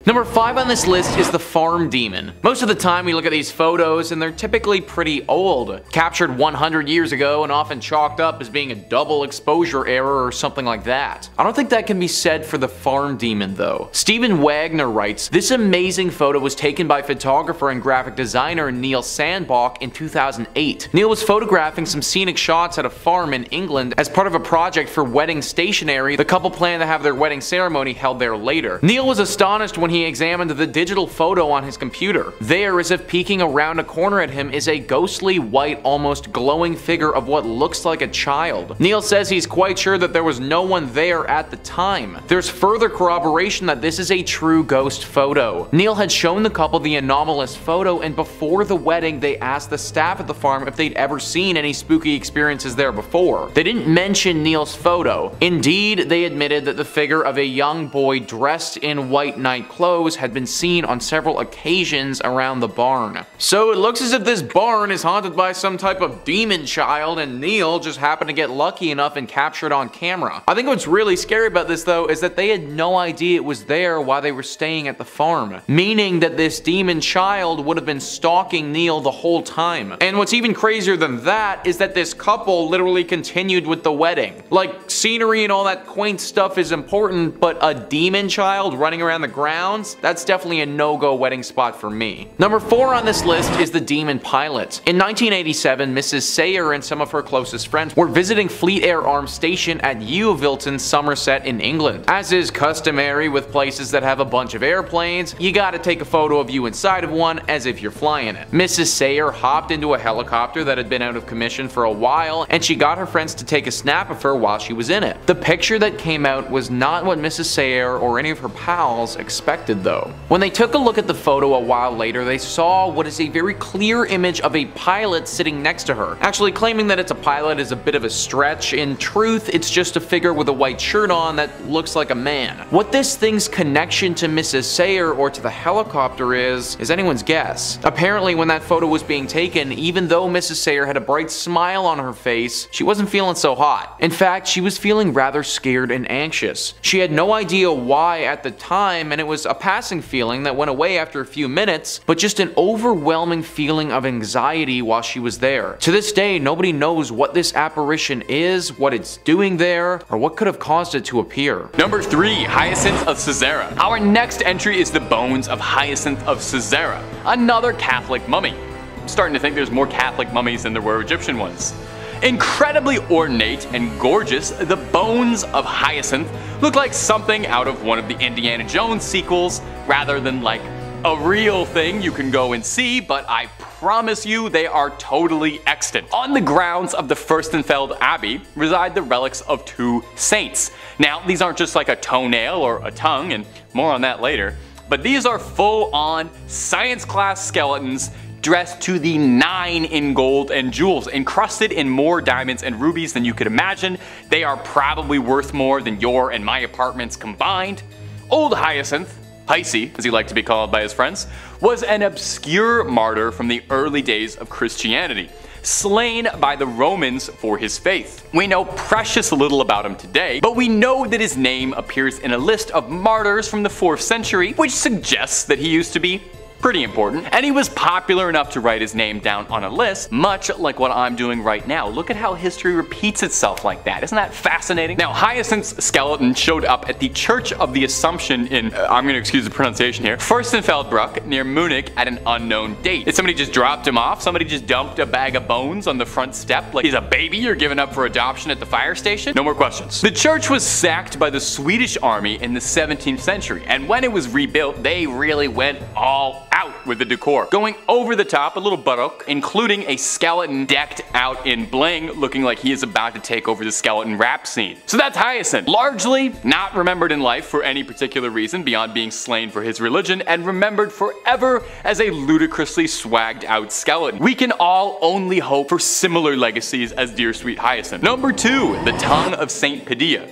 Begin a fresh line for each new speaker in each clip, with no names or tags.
Number 5 on this list is the farm demon. Most of the time we look at these photos and they're typically pretty old, captured 100 years ago and often chalked up as being a double exposure error or something like that. I don't think that can be said for the farm demon though. Stephen Wagner writes, "This amazing photo was taken by photographer and graphic designer Neil Sandbach in 2008. Neil was photographing some scenic shots at a farm in England as part of a project for wedding stationery. The couple planned to have their wedding ceremony held there later. Neil was astonished when he examined the digital photo on his computer. There, as if peeking around a corner at him, is a ghostly white, almost glowing figure of what looks like a child. Neil says he's quite sure that there was no one there at the time. There's further corroboration that this is a true ghost photo. Neil had shown the couple the anomalous photo, and before the wedding they asked the staff at the farm if they'd ever seen any spooky experiences there before. They didn't mention Neil's photo. Indeed, they admitted that the figure of a young boy dressed in white night clothes had been seen on several occasions around the barn. So it looks as if this barn is haunted by some type of demon child, and Neil just happened to get lucky enough and capture it on camera. I think what's really scary about this though is that they had no idea it was there while they were staying at the farm, meaning that this demon child would have been stalking Neil the whole time. And what's even crazier than that is that this couple literally continued with the wedding. Like, scenery and all that quaint stuff is important, but a demon child running around the grounds? That's definitely a no-go wedding spot for me. Number 4 on this list is the demon pilot. In 1987, Mrs. Sayer and some of her closest friends were visiting Fleet Air Arms Station at Yeovilton, Somerset in England. As is customary with places that have a bunch of airplanes, you gotta take a photo of you inside of one as if you're flying it. Mrs. Sayer hopped into a helicopter that had been out of commission for a while, and she got her friends to take a snap of her while she was in it. The picture that came out was not what Mrs. Sayer or any of her pals expected though. When they took a look at the photo a while later, they saw what is a very clear image of a pilot sitting next to her. Actually, claiming that it's a pilot is a bit of a stretch. In truth, it's just a figure with a white shirt on that looks like a man. What this thing's connection to Mrs. Sayer or to the helicopter is anyone's guess. Apparently, when that photo was being taken, even though Mrs. Sayer had a bright smile on her face, she wasn't feeling so hot. In fact, she was feeling rather scared and anxious. She had no idea why at the time, and it was a passing feeling that went away after a few minutes, but just an overwhelming feeling of anxiety while she was there. To this day, nobody knows what this apparition is, what it's doing there, or what could have caused it to appear.
Number 3. Hyacinth of Cesara. Our next entry is the bones of Hyacinth of Cesara, another Catholic mummy. I'm starting to think there's more Catholic mummies than there were Egyptian ones. Incredibly ornate and gorgeous, the bones of Hyacinth look like something out of one of the Indiana Jones sequels rather than like a real thing you can go and see, but I promise you they are totally extant. On the grounds of the Fürstenfeld Abbey reside the relics of 2 saints. Now, these aren't just like a toenail or a tongue, and more on that later, but these are full-on science class skeletons dressed to the 9 in gold and jewels, encrusted in more diamonds and rubies than you could imagine. They are probably worth more than your and my apartments combined. Old Hyacinth, Pisces as he liked to be called by his friends, was an obscure martyr from the early days of Christianity, slain by the Romans for his faith. We know precious little about him today, but we know that his name appears in a list of martyrs from the 4th century, which suggests that he used to be pretty important, and he was popular enough to write his name down on a list, much like what I'm doing right now. Look at how history repeats itself like that. Isn't that fascinating? Now, Hyacinth's skeleton showed up at the Church of the Assumption in, I'm going to excuse the pronunciation here, Fürstenfeldbruck near Munich at an unknown date. Did somebody just drop him off? Somebody just dumped a bag of bones on the front step like he's a baby you're giving up for adoption at the fire station? No more questions. The church was sacked by the Swedish army in the 17th century, and when it was rebuilt, they really went all out with the decor, going over the top, a little baroque, including a skeleton decked out in bling, looking like he is about to take over the skeleton rap scene. So that's Hyacinth, largely not remembered in life for any particular reason beyond being slain for his religion, and remembered forever as a ludicrously swagged out skeleton. We can all only hope for similar legacies as dear sweet Hyacinth. Number 2, the tongue of Saint Padilla.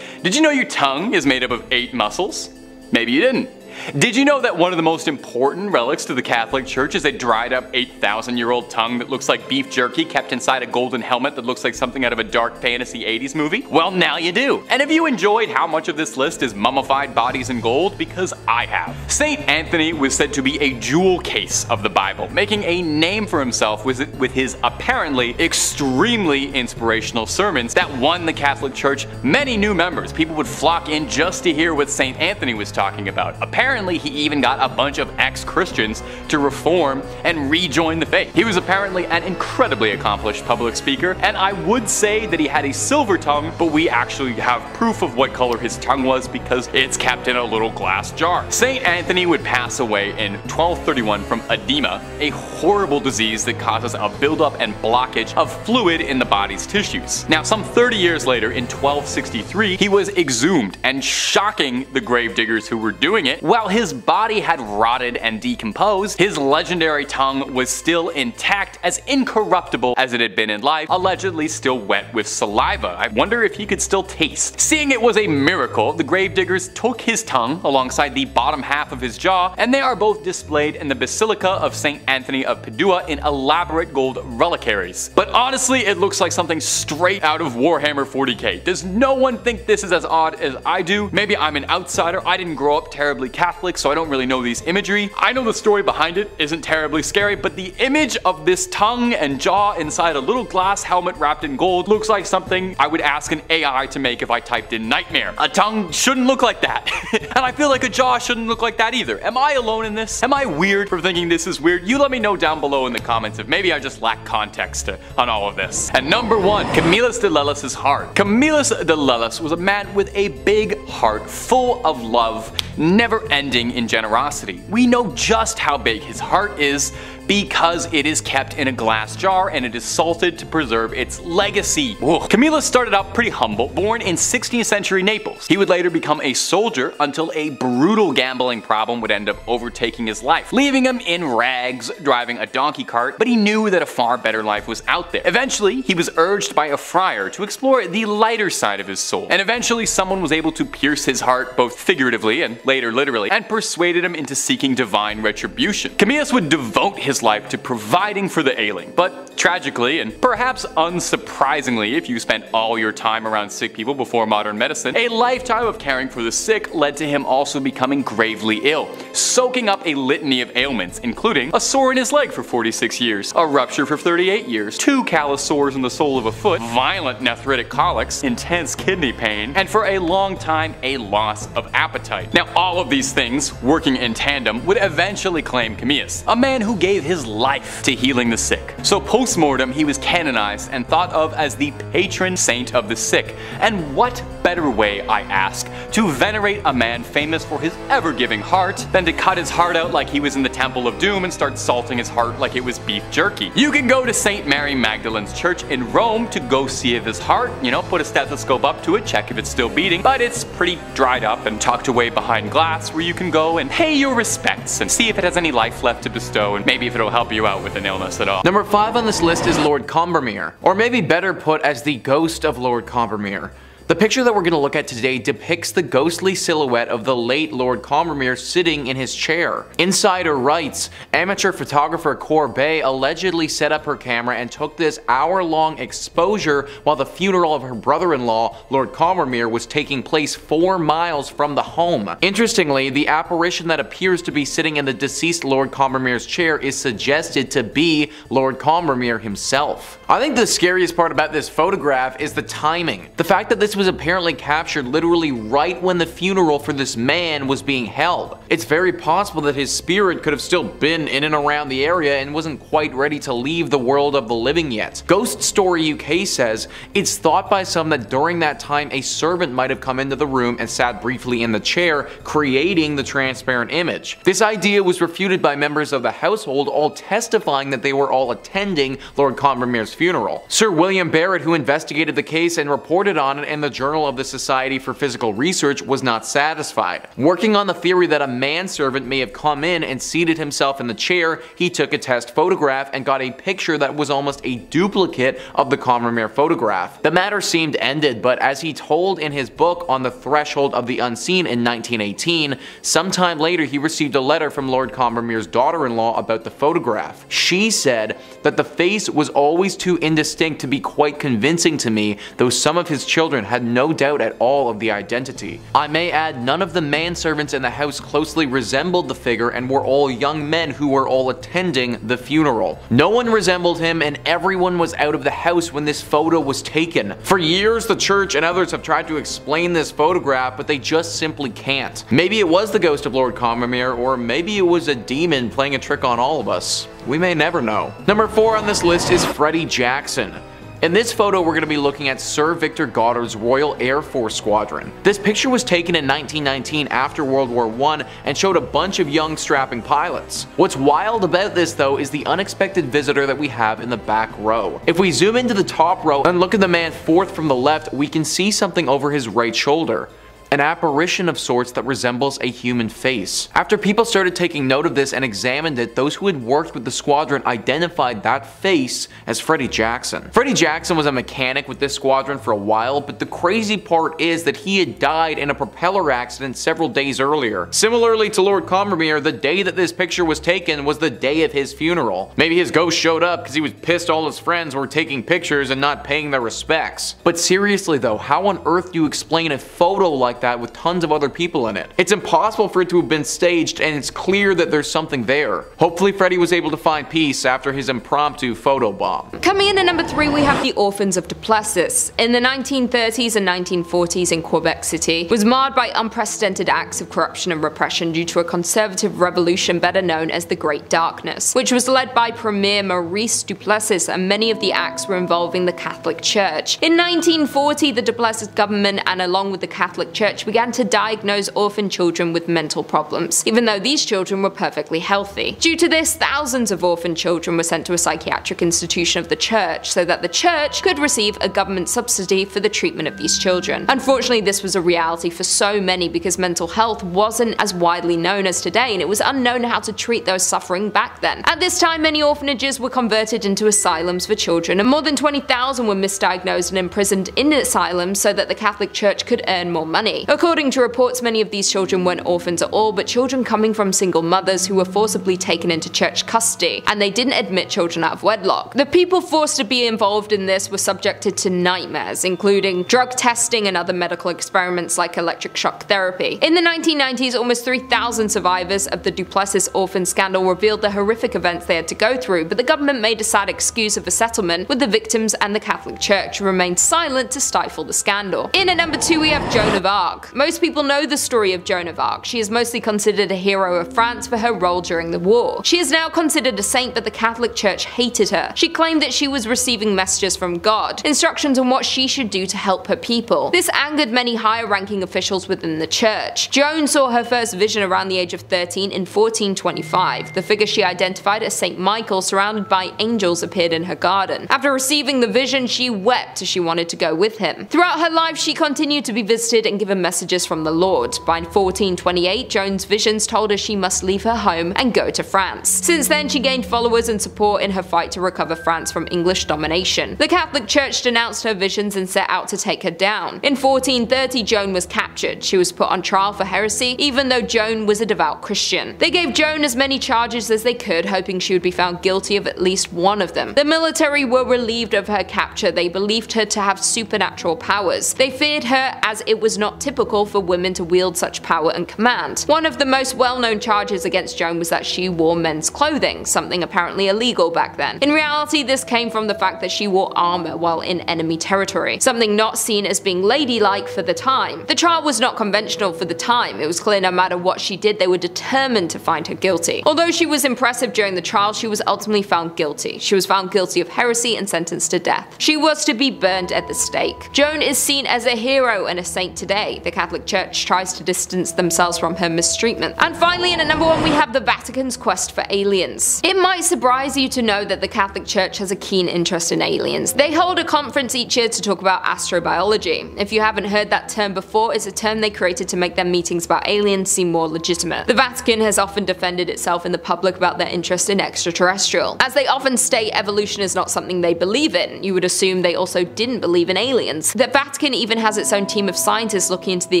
Did you know your tongue is made up of 8 muscles? Maybe you didn't. Did you know that one of the most important relics to the Catholic Church is a dried up 8,000-year-old tongue that looks like beef jerky kept inside a golden helmet that looks like something out of a dark fantasy 80s movie? Well, now you do. And if you enjoyed how much of this list is mummified bodies in gold, because I have. St. Anthony was said to be a jewel case of the Bible, making a name for himself with his apparently extremely inspirational sermons that won the Catholic Church many new members. People would flock in just to hear what St. Anthony was talking about. Apparently, he even got a bunch of ex-Christians to reform and rejoin the faith. He was apparently an incredibly accomplished public speaker, and I would say that he had a silver tongue, but we actually have proof of what color his tongue was because it's kept in a little glass jar. St. Anthony would pass away in 1231 from edema, a horrible disease that causes a buildup and blockage of fluid in the body's tissues. Now, some 30 years later, in 1263, he was exhumed, and shocking the gravediggers who were doing it, while his body had rotted and decomposed, his legendary tongue was still intact, as incorruptible as it had been in life, allegedly still wet with saliva. I wonder if he could still taste. Seeing it was a miracle, the gravediggers took his tongue alongside the bottom half of his jaw, and they are both displayed in the Basilica of St. Anthony of Padua in elaborate gold reliquaries. But honestly, it looks like something straight out of Warhammer 40k. Does no one think this is as odd as I do? Maybe I'm an outsider. I didn't grow up terribly Catholic, so I don't really know these imagery. I know the story behind it isn't terribly scary, but the image of this tongue and jaw inside a little glass helmet wrapped in gold looks like something I would ask an AI to make if I typed in nightmare. A tongue shouldn't look like that. And I feel like a jaw shouldn't look like that either. Am I alone in this? Am I weird for thinking this is weird? You let me know down below in the comments if maybe I just lack context on all of this. And number 1, Camillus de Lellis' heart. Camillus de Lellis was a man with a big heart full of love, never ending in generosity. We know just how big his heart is because it is kept in a glass jar and it is salted to preserve its legacy. Whoa. Camillus started out pretty humble, born in 16th century Naples. He would later become a soldier until a brutal gambling problem would end up overtaking his life, leaving him in rags, driving a donkey cart, but he knew that a far better life was out there. Eventually, he was urged by a friar to explore the lighter side of his soul, and eventually someone was able to pierce his heart both figuratively and later literally, and persuaded him into seeking divine retribution. Camillus would devote his life to providing for the ailing, but tragically, and perhaps unsurprisingly if you spent all your time around sick people before modern medicine, a lifetime of caring for the sick led to him also becoming gravely ill, soaking up a litany of ailments, including a sore in his leg for 46 years, a rupture for 38 years, 2 callous sores in the sole of a foot, violent nephritic colics, intense kidney pain, and for a long time a loss of appetite. Now, all of these things, working in tandem, would eventually claim Camillus, a man who gave his life to healing the sick. So post-mortem, he was canonized and thought of as the patron saint of the sick. And what better way, I ask, to venerate a man famous for his ever-giving heart than to cut his heart out like he was in the Temple of Doom and start salting his heart like it was beef jerky. You can go to St. Mary Magdalene's Church in Rome to go see if his heart, put a stethoscope up to it, check if it's still beating, but it's pretty dried up and tucked away behind glass where you can go and pay your respects and see if it has any life left to bestow and maybe if it'll help you out with an illness at all.
Number 5 on this list is Lord Combermere, or maybe better put as the ghost of Lord Combermere. The picture that we're going to look at today depicts the ghostly silhouette of the late Lord Combermere sitting in his chair. Insider writes, amateur photographer Courbet allegedly set up her camera and took this hour-long exposure while the funeral of her brother-in-law, Lord Combermere, was taking place 4 miles from the home. Interestingly, the apparition that appears to be sitting in the deceased Lord Combermere's chair is suggested to be Lord Combermere himself. I think the scariest part about this photograph is the timing. The fact that this was apparently captured literally right when the funeral for this man was being held. It's very possible that his spirit could have still been in and around the area and wasn't quite ready to leave the world of the living yet. Ghost Story UK says, it's thought by some that during that time a servant might have come into the room and sat briefly in the chair, creating the transparent image. This idea was refuted by members of the household, all testifying that they were all attending Lord Combermere's funeral. Sir William Barrett, who investigated the case and reported on it, and the Journal of the Society for Physical Research was not satisfied. Working on the theory that a manservant may have come in and seated himself in the chair, he took a test photograph and got a picture that was almost a duplicate of the Grand Grimoire photograph. The matter seemed ended, but as he told in his book On the Threshold of the Unseen in 1918, sometime later he received a letter from Lord Grand Grimoire's daughter-in-law about the photograph. She said that the face was always too indistinct to be quite convincing to me, though some of his children had no doubt at all of the identity. I may add, none of the manservants in the house closely resembled the figure and were all young men who were all attending the funeral. No one resembled him and everyone was out of the house when this photo was taken. For years the church and others have tried to explain this photograph, but they just simply can't. Maybe it was the ghost of Lord Grand Grimoire, or maybe it was a demon playing a trick on all of us. We may never know. Number 4 on this list is Freddy Jackson. In this photo, we're going to be looking at Sir Victor Goddard's Royal Air Force Squadron. This picture was taken in 1919 after World War I and showed a bunch of young strapping pilots. What's wild about this though is the unexpected visitor that we have in the back row. If we zoom into the top row and look at the man fourth from the left, we can see something over his right shoulder. An apparition of sorts that resembles a human face. After people started taking note of this and examined it, those who had worked with the squadron identified that face as Freddy Jackson. Freddy Jackson was a mechanic with this squadron for a while, but the crazy part is that he had died in a propeller accident several days earlier. Similarly to Lord Grand Grimoire, the day that this picture was taken was the day of his funeral. Maybe his ghost showed up because he was pissed all his friends were taking pictures and not paying their respects. But seriously though, how on earth do you explain a photo like that with tons of other people in it? It's impossible for it to have been staged, and it's clear that there's something there. Hopefully Freddy was able to find peace after his impromptu photo bomb.
Coming in at number 3, we have the Orphans of Deus. In the 1930s and 1940s in Quebec City was marred by unprecedented acts of corruption and repression due to a conservative revolution better known as the Great Darkness, which was led by Premier Maurice Duplessis, and many of the acts were involving the Catholic Church. In 1940, the Duplessis government, and along with the Catholic Church, began to diagnose orphan children with mental problems, even though these children were perfectly healthy. Due to this, thousands of orphan children were sent to a psychiatric institution of the church so that the church could receive a government subsidy for the treatment of these children. Unfortunately, this was a reality for so many because mental health wasn't as widely known as today, and it was unknown how to treat those suffering back then. At this time, many orphanages were converted into asylums for children, and more than 20,000 were misdiagnosed and imprisoned in asylums so that the Catholic Church could earn more money. According to reports, many of these children weren't orphans at all, but children coming from single mothers who were forcibly taken into church custody, and they didn't admit children out of wedlock. The people forced to be involved in this were subjected to nightmares, including drug testing and other medical experiments like electric shock therapy. In the 1990s, almost 3,000 survivors of the Duplessis orphan scandal revealed the horrific events they had to go through, but the government made a sad excuse of a settlement with the victims, and the Catholic Church remained silent to stifle the scandal. In at number 2, we have Joan of Arc. Most people know the story of Joan of Arc. She is mostly considered a hero of France for her role during the war. She is now considered a saint, but the Catholic Church hated her. She claimed that she was receiving messages from God, instructions on what she should do to help her people. This angered many higher-ranking officials within the church. Joan saw her first vision around the age of 13 in 1425. The figure she identified as Saint Michael, surrounded by angels, appeared in her garden. After receiving the vision, she wept as she wanted to go with him. Throughout her life, she continued to be visited and given messages from the Lord. By 1428, Joan's visions told her she must leave her home and go to France. Since then, she gained followers and support in her fight to recover France from English domination. The Catholic Church denounced her visions and set out to take her down. In 1430, Joan was captured. She was put on trial for heresy, even though Joan was a devout Christian. They gave Joan as many charges as they could, hoping she would be found guilty of at least one of them. The military were relieved of her capture. They believed her to have supernatural powers. They feared her as it was not typical for women to wield such power and command. One of the most well-known charges against Joan was that she wore men's clothing, something apparently illegal back then. In reality, this came from the fact that she wore armor while in enemy territory, something not seen as being ladylike for the time. The trial was not conventional for the time. It was clear no matter what she did, they were determined to find her guilty. Although she was impressive during the trial, she was ultimately found guilty. She was found guilty of heresy and sentenced to death. She was to be burned at the stake. Joan is seen as a hero and a saint today. day, the Catholic Church tries to distance themselves from her mistreatment. And finally, in at number 1, we have the Vatican's quest for aliens. It might surprise you to know that the Catholic Church has a keen interest in aliens. They hold a conference each year to talk about astrobiology. If you haven't heard that term before, it's a term they created to make their meetings about aliens seem more legitimate. The Vatican has often defended itself in the public about their interest in extraterrestrial. As they often state, evolution is not something they believe in. You would assume they also didn't believe in aliens. The Vatican even has its own team of scientists looking into the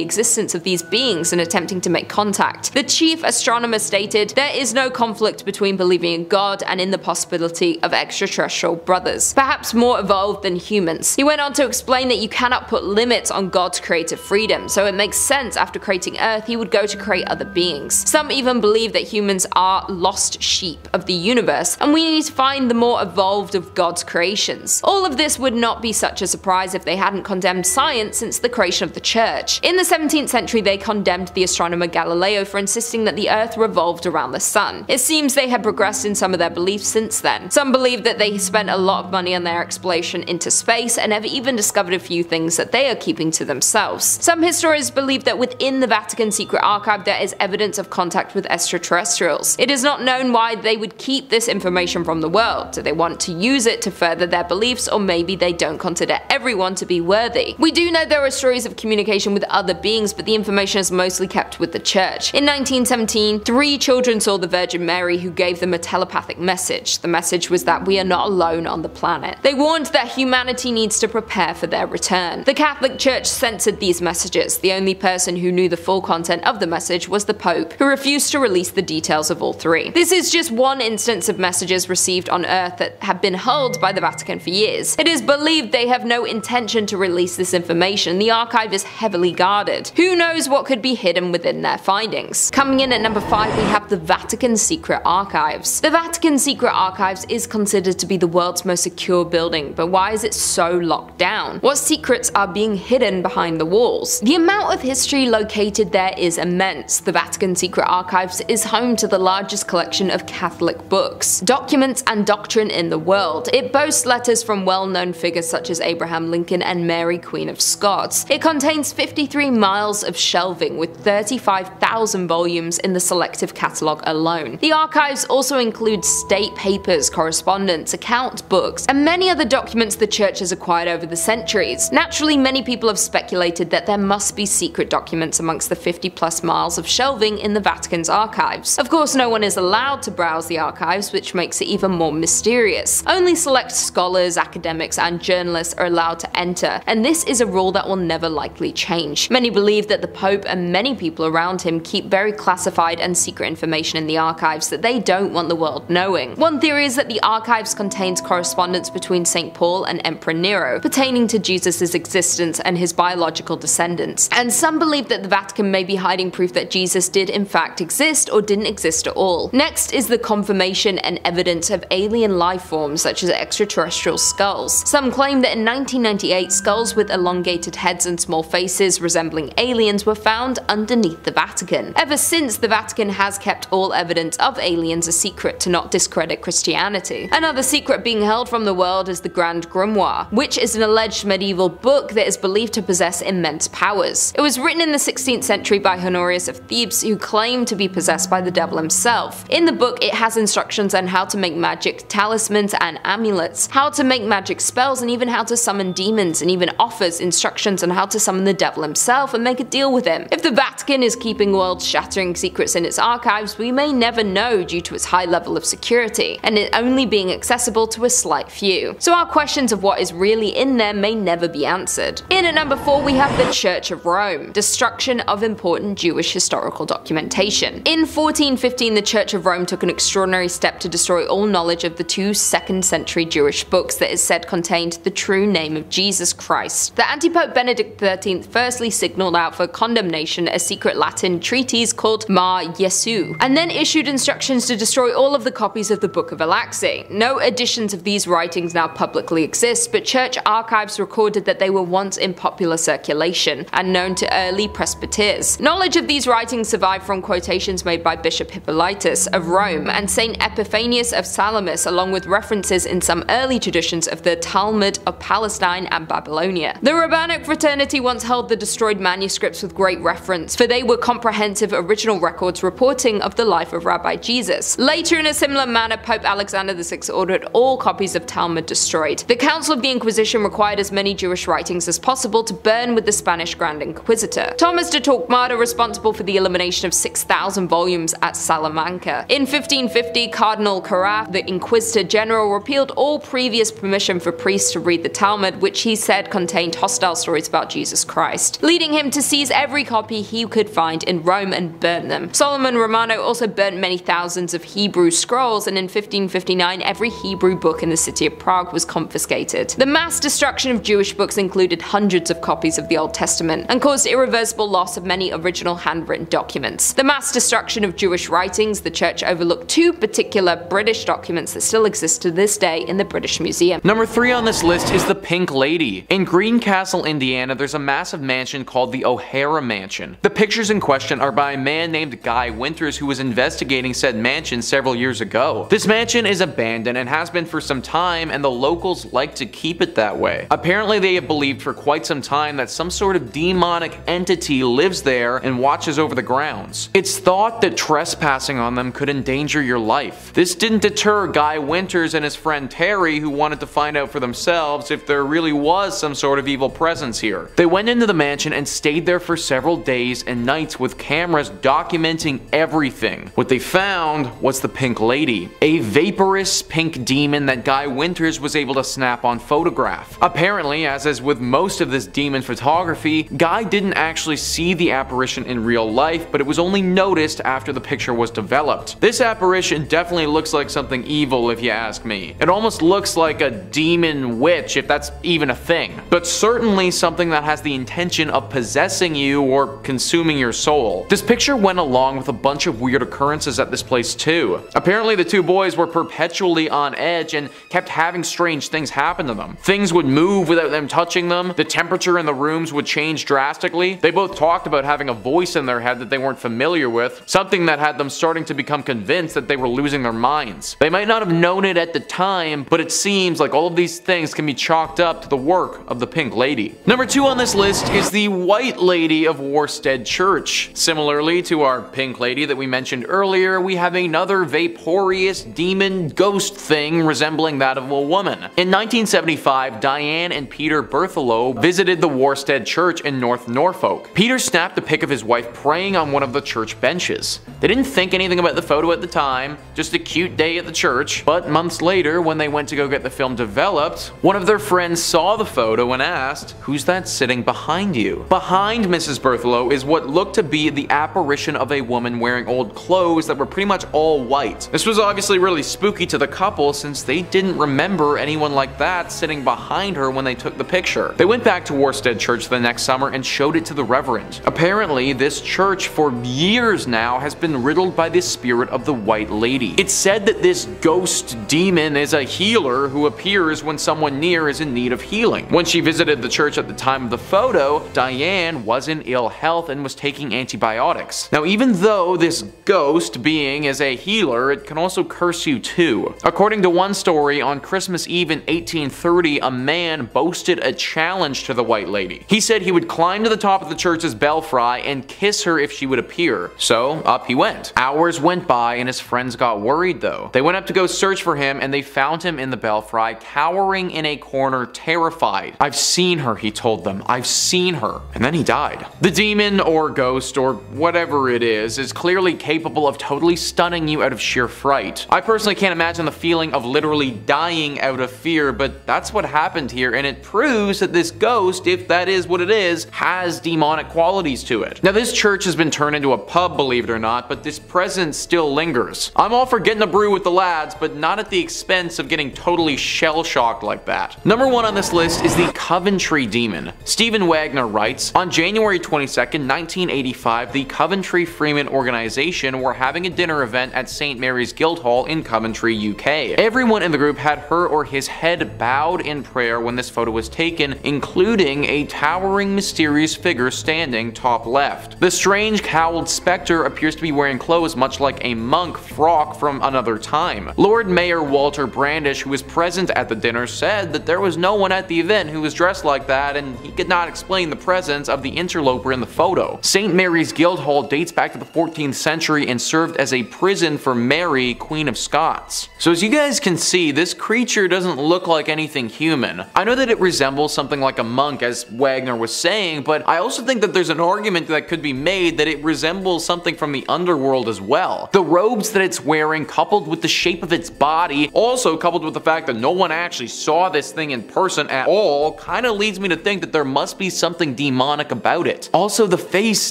existence of these beings and attempting to make contact. The chief astronomer stated, "There is no conflict between believing in God and in the possibility of extraterrestrial brothers, perhaps more evolved than humans." He went on to explain that you cannot put limits on God's creative freedom, so it makes sense after creating Earth he would go to create other beings. Some even believe that humans are lost sheep of the universe, and we need to find the more evolved of God's creations. All of this would not be such a surprise if they hadn't condemned science since the creation of the Church. In the 17th century they condemned the astronomer Galileo for insisting that the Earth revolved around the Sun. It seems they had progressed in some of their beliefs since then. Some believe that they spent a lot of money on their exploration into space and have even discovered a few things that they are keeping to themselves. Some historians believe that within the Vatican secret archive there is evidence of contact with extraterrestrials. It is not known why they would keep this information from the world. Do they want to use it to further their beliefs, or maybe they don't consider everyone to be worthy? We do know there are stories of communication with other beings, but the information is mostly kept with the Church. In 1917, 3 children saw the Virgin Mary, who gave them a telepathic message. The message was that we are not alone on the planet. They warned that humanity needs to prepare for their return. The Catholic Church censored these messages. The only person who knew the full content of the message was the Pope, who refused to release the details of all 3. This is just one instance of messages received on Earth that have been held by the Vatican for years. It is believed they have no intention to release this information. The archive is heavily guarded. Who knows what could be hidden within their findings? Coming in at number 5, we have the Vatican Secret Archives. The Vatican Secret Archives is considered to be the world's most secure building, but why is it so locked down? What secrets are being hidden behind the walls? The amount of history located there is immense. The Vatican Secret Archives is home to the largest collection of Catholic books, documents, and doctrine in the world. It boasts letters from well-known figures such as Abraham Lincoln and Mary, Queen of Scots. It contains 53 miles of shelving with 35,000 volumes in the selective catalogue alone. The archives also include state papers, correspondence, account books, and many other documents the Church has acquired over the centuries. Naturally, many people have speculated that there must be secret documents amongst the 50+ miles of shelving in the Vatican's archives. Of course, no one is allowed to browse the archives, which makes it even more mysterious. Only select scholars, academics, and journalists are allowed to enter, and this is a rule that will never likely change. Many believe that the Pope and many people around him keep very classified and secret information in the archives that they don't want the world knowing. One theory is that the archives contains correspondence between St. Paul and Emperor Nero pertaining to Jesus' existence and his biological descendants, and some believe that the Vatican may be hiding proof that Jesus did in fact exist or didn't exist at all. Next is the confirmation and evidence of alien life forms such as extraterrestrial skulls. Some claim that in 1998 skulls with elongated heads and small faces resembling aliens were found underneath the Vatican. Ever since, the Vatican has kept all evidence of aliens a secret to not discredit Christianity. Another secret being held from the world is the Grand Grimoire, which is an alleged medieval book that is believed to possess immense powers. It was written in the 16th century by Honorius of Thebes, who claimed to be possessed by the devil himself. In the book, it has instructions on how to make magic talismans and amulets, how to make magic spells, and even how to summon demons, and even offers instructions on how to summon the devil himself and make a deal with him. If the Vatican is keeping world-shattering secrets in its archives, we may never know due to its high level of security, and it only being accessible to a slight few. So our questions of what is really in there may never be answered. In at number 4, we have the Church of Rome, destruction of important Jewish historical documentation. In 1415, the Church of Rome took an extraordinary step to destroy all knowledge of the 2 2nd-century Jewish books that is said contained the true name of Jesus Christ. The anti-pope Benedict XIII firstly signalled out for condemnation a secret Latin treatise called Mar Jesu, and then issued instructions to destroy all of the copies of the Book of Alaxi. No editions of these writings now publicly exist, but church archives recorded that they were once in popular circulation and known to early presbyters. Knowledge of these writings survived from quotations made by Bishop Hippolytus of Rome and Saint Epiphanius of Salamis, along with references in some early traditions of the Talmud of Palestine and Babylonia. The rabbinic fraternity once held the destroyed manuscripts with great reference, for they were comprehensive original records reporting of the life of Rabbi Jesus. Later, in a similar manner, Pope Alexander VI ordered all copies of Talmud destroyed. The Council of the Inquisition required as many Jewish writings as possible to burn with the Spanish Grand Inquisitor. Thomas de Torquemada, responsible for the elimination of 6,000 volumes at Salamanca. In 1550, Cardinal Carafa, the Inquisitor General, repealed all previous permission for priests to read the Talmud, which he said contained hostile stories about Jesus Christ, leading him to seize every copy he could find in Rome and burn them. Solomon Romano also burnt many thousands of Hebrew scrolls, and in 1559 every Hebrew book in the city of Prague was confiscated. The mass destruction of Jewish books included hundreds of copies of the Old Testament and caused irreversible loss of many original handwritten documents. The mass destruction of Jewish writings, the church overlooked two particular British documents that still exist to this day in the British Museum.
Number 3 on this list is the Pink Lady. In Greencastle, Indiana, there's a massive mansion called the O'Hara Mansion. The pictures in question are by a man named Guy Winters, who was investigating said mansion several years ago. This mansion is abandoned and has been for some time, and the locals like to keep it that way. Apparently they have believed for quite some time that some sort of demonic entity lives there and watches over the grounds. It's thought that trespassing on them could endanger your life. This didn't deter Guy Winters and his friend Terry, who wanted to find out for themselves if there really was some sort of evil presence here. They went into the mansion and stayed there for several days and nights with cameras documenting everything. What they found was the Pink Lady, a vaporous pink demon that Guy Winters was able to snap on photograph. Apparently, as is with most of this demon photography, Guy didn't actually see the apparition in real life, but it was only noticed after the picture was developed. This apparition definitely looks like something evil if you ask me. It almost looks like a demon witch, if that's even a thing, but certainly something that has the intention of possessing you or consuming your soul. This picture went along with a bunch of weird occurrences at this place too. Apparently the two boys were perpetually on edge and kept having strange things happen to them. Things would move without them touching them, the temperature in the rooms would change drastically. They both talked about having a voice in their head that they weren't familiar with, something that had them starting to become convinced that they were losing their minds. They might not have known it at the time, but it seems like all of these things can be chalked up to the work of the Pink Lady. Number 2 on this list is the White Lady of Worstead Church. Similarly to our Pink Lady that we mentioned earlier, we have another vaporous demon ghost thing resembling that of a woman. In 1975, Diane and Peter Berthelot visited the Worstead Church in North Norfolk. Peter snapped a pic of his wife praying on one of the church benches. They didn't think anything about the photo at the time, just a cute day at the church, but months later when they went to go get the film developed, one of their friends saw the photo and asked, "Who's that sitting behind you?" Behind Mrs. Berthelot is what looked to be the apparition of a woman wearing old clothes that were pretty much all white. This was obviously really spooky to the couple since they didn't remember anyone like that sitting behind her when they took the picture. They went back to Worstead Church the next summer and showed it to the Reverend. Apparently, this church for years now has been riddled by the spirit of the White Lady. It's said that this ghost demon is a healer who appears when someone near is in need of healing. When she visited the church at the time of the photo, Diane was in ill health and was taking antibiotics. Now, even though this ghost being is a healer, it can also curse you too. According to one story, on Christmas Eve in 1830, a man boasted a challenge to the White Lady. He said he would climb to the top of the church's belfry and kiss her if she would appear. So up he went. Hours went by and his friends got worried though. They went up to go search for him and they found him in the belfry, cowering in a corner, terrified. "I've seen her," he told them. "I've seen her." And then he died. The demon or ghost or whatever it is clearly capable of totally stunning you out of sheer fright. I personally can't imagine the feeling of literally dying out of fear, but that's what happened here, and it proves that this ghost, if that is what it is, has demonic qualities to it. Now this church has been turned into a pub, believe it or not, but this presence still lingers. I'm all for getting a brew with the lads, but not at the expense of getting totally shell-shocked like that. Number 1 on this list is the Coventry Demon. Stephen Wagner writes, on January 22nd, 1985, the Coventry Freeman organization were having a dinner event at St. Mary's Guildhall in Coventry, UK. Everyone in the group had her or his head bowed in prayer when this photo was taken, including a towering mysterious figure standing top left. The strange cowled spectre appears to be wearing clothes much like a monk frock from another time. Lord Mayor Walter Brandish, who was present at the dinner, said that there was no one at the event who was dressed like that and he could not explain explain the presence of the interloper in the photo. St. Mary's Guildhall dates back to the 14th century and served as a prison for Mary, Queen of Scots. So as you guys can see, this creature doesn't look like anything human. I know that it resembles something like a monk, as Wagner was saying, but I also think that there's an argument that could be made that it resembles something from the underworld as well. The robes that it's wearing, coupled with the shape of its body, also coupled with the fact that no one actually saw this thing in person at all, kind of leads me to think that there must be something demonic about it. Also, the face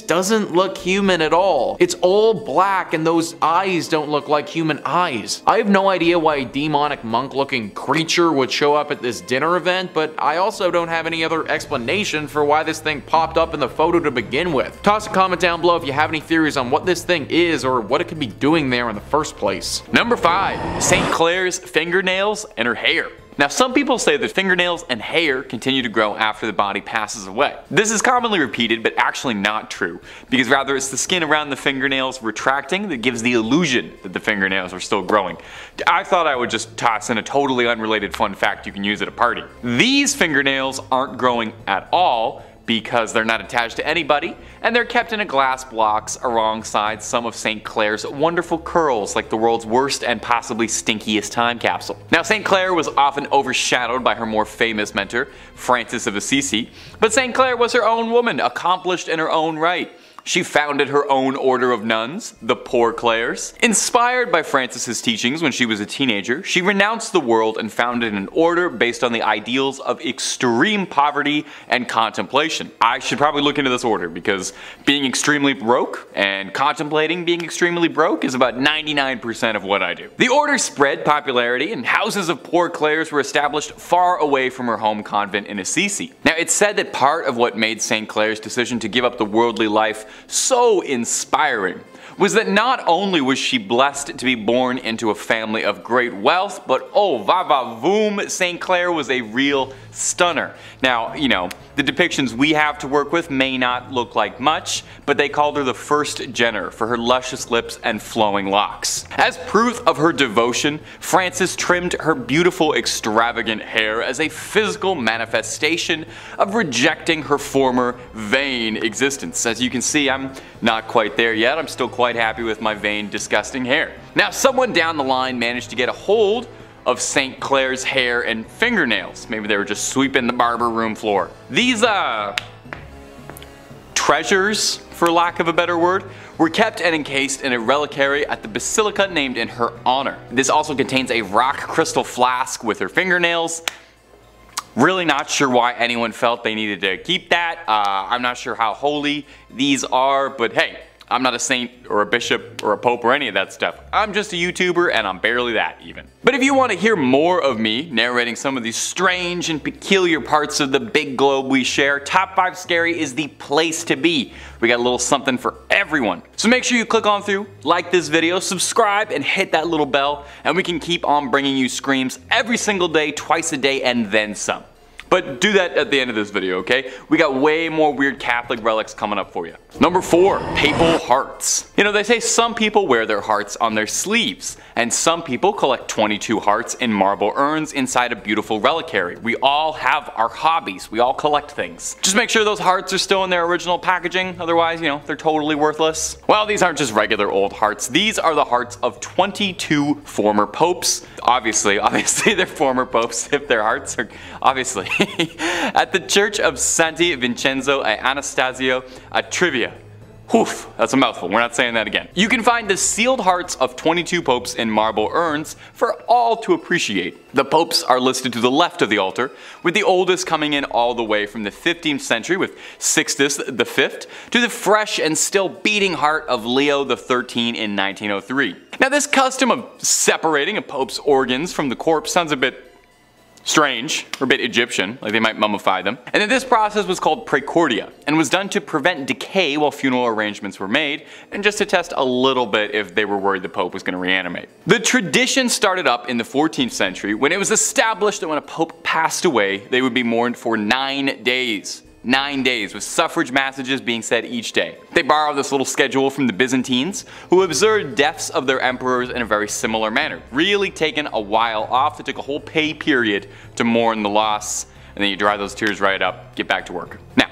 doesn't look human at all. It's all black and those eyes don't look like human eyes. I have no idea why a demonic monk-looking creature would show up at this dinner event, but I also don't have any other explanation for why this thing popped up in the photo to begin with. Toss a comment down below if you have any theories on what this thing is or what it could be doing there in the first place.
Number 5. St. Clair's fingernails and her hair. Now, some people say that fingernails and hair continue to grow after the body passes away. This is commonly repeated, but actually not true, because rather it's the skin around the fingernails retracting that gives the illusion that the fingernails are still growing. I thought I would just toss in a totally unrelated fun fact you can use at a party. These fingernails aren't growing at all, because they're not attached to anybody, and they're kept in a glass box alongside some of St. Clair's wonderful curls, like the world's worst and possibly stinkiest time capsule. Now, St. Clair was often overshadowed by her more famous mentor, Francis of Assisi, but St. Clair was her own woman, accomplished in her own right. She founded her own order of nuns, the Poor Clares. Inspired by Francis's teachings when she was a teenager, she renounced the world and founded an order based on the ideals of extreme poverty and contemplation. I should probably look into this order because being extremely broke and contemplating being extremely broke is about 99% of what I do. The order spread popularity and houses of Poor Clares were established far away from her home convent in Assisi. Now, it's said that part of what made St. Clair's decision to give up the worldly life so inspiring was that not only was she blessed to be born into a family of great wealth, but oh va-va-voom, St. Clair was a real stunner. Now, you know, the depictions we have to work with may not look like much, but they called her the first Jenner for her luscious lips and flowing locks. As proof of her devotion, Francis trimmed her beautiful extravagant hair as a physical manifestation of rejecting her former vain existence. As you can see, I'm not quite there yet. I'm still quite happy with my vain, disgusting hair. Now, someone down the line managed to get a hold of St. Clair's hair and fingernails. Maybe they were just sweeping the barber room floor. These treasures, for lack of a better word, were kept and encased in a reliquary at the basilica named in her honor. This also contains a rock crystal flask with her fingernails. Really not sure why anyone felt they needed to keep that. I'm not sure how holy these are, but hey, I'm not a saint or a bishop or a pope or any of that stuff. I'm just a YouTuber and I'm barely that even. But if you want to hear more of me narrating some of these strange and peculiar parts of the big globe we share, Top 5 Scary is the place to be. We got a little something for everyone. So make sure you click on through, like this video, subscribe, and hit that little bell, and we can keep on bringing you screams every single day, twice a day, and then some. But do that at the end of this video, okay? We got way more weird Catholic relics coming up for you. Number 4, papal hearts. You know, they say some people wear their hearts on their sleeves, and some people collect 22 hearts in marble urns inside a beautiful reliquary. We all have our hobbies. We all collect things. Just make sure those hearts are still in their original packaging, otherwise, you know, they're totally worthless. Well, these aren't just regular old hearts. These are the hearts of 22 former popes. Obviously they're former popes if their hearts are, obviously. At the Church of Santi Vincenzo e Anastasio a Trivia. Oof, that's a mouthful, we're not saying that again. You can find the sealed hearts of 22 popes in marble urns for all to appreciate. The popes are listed to the left of the altar, with the oldest coming in all the way from the 15th century with Sixtus V to the fresh and still beating heart of Leo XIII in 1903. Now, this custom of separating a pope's organs from the corpse sounds a bit strange, or a bit Egyptian, like they might mummify them. And then this process was called praecordia, and was done to prevent decay while funeral arrangements were made, and just to test a little bit if they were worried the Pope was going to reanimate. The tradition started up in the 14th century when it was established that when a Pope passed away, they would be mourned for 9 days. 9 days, with suffrage massages being said each day. They borrowed this little schedule from the Byzantines, who observed deaths of their emperors in a very similar manner. Really taken a while off. They took a whole pay period to mourn the loss, and then you dry those tears right up, get back to work. Now,